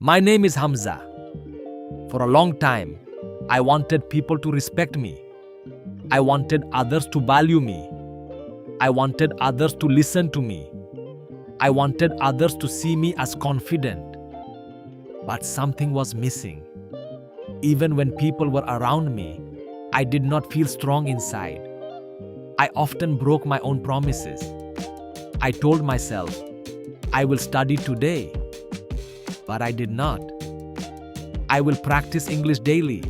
My name is Hamza. For a long time, I wanted people to respect me. I wanted others to value me. I wanted others to listen to me. I wanted others to see me as confident. But something was missing. Even when people were around me, I did not feel strong inside. I often broke my own promises. I told myself, I will study today. But I did not. I will practice English daily.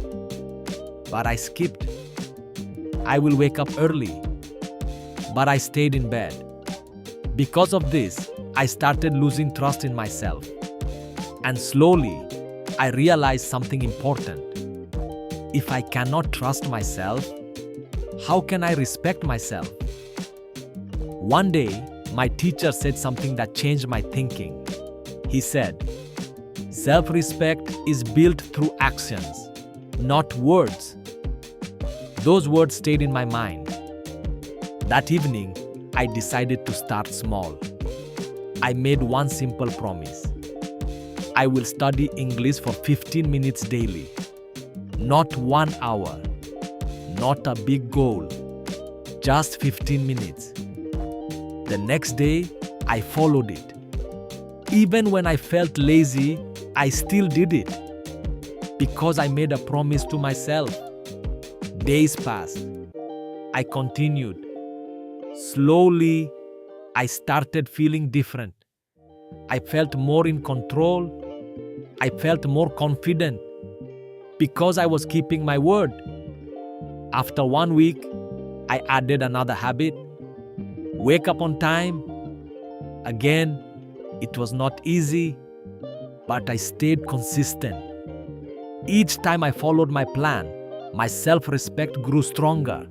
But I skipped. I will wake up early. But I stayed in bed. Because of this, I started losing trust in myself. And slowly, I realized something important. If I cannot trust myself, how can I respect myself? One day, my teacher said something that changed my thinking. He said, self-respect is built through actions, not words. Those words stayed in my mind. That evening, I decided to start small. I made one simple promise. I will study English for 15 minutes daily. Not 1 hour. Not a big goal. Just 15 minutes. The next day, I followed it. Even when I felt lazy, I still did it. Because I made a promise to myself. Days passed. I continued. Slowly, I started feeling different. I felt more in control. I felt more confident because I was keeping my word. After 1 week, I added another habit. Wake up on time. Again, it was not easy, but I stayed consistent. Each time I followed my plan, my self-respect grew stronger.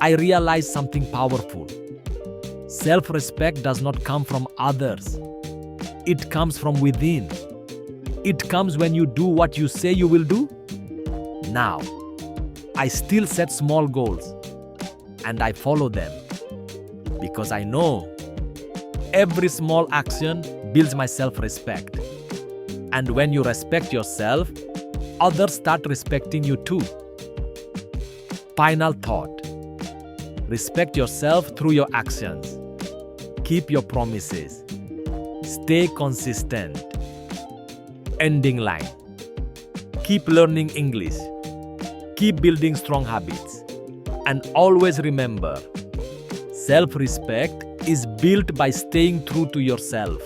I realized something powerful. Self-respect does not come from others. It comes from within. It comes when you do what you say you will do. Now, I still set small goals and I follow them because I know every small action builds my self-respect. And when you respect yourself, others start respecting you too. Final thought. Respect yourself through your actions. Keep your promises. Stay consistent. Ending line. Keep learning English. Keep building strong habits. And always remember, self-respect is built by staying true to yourself.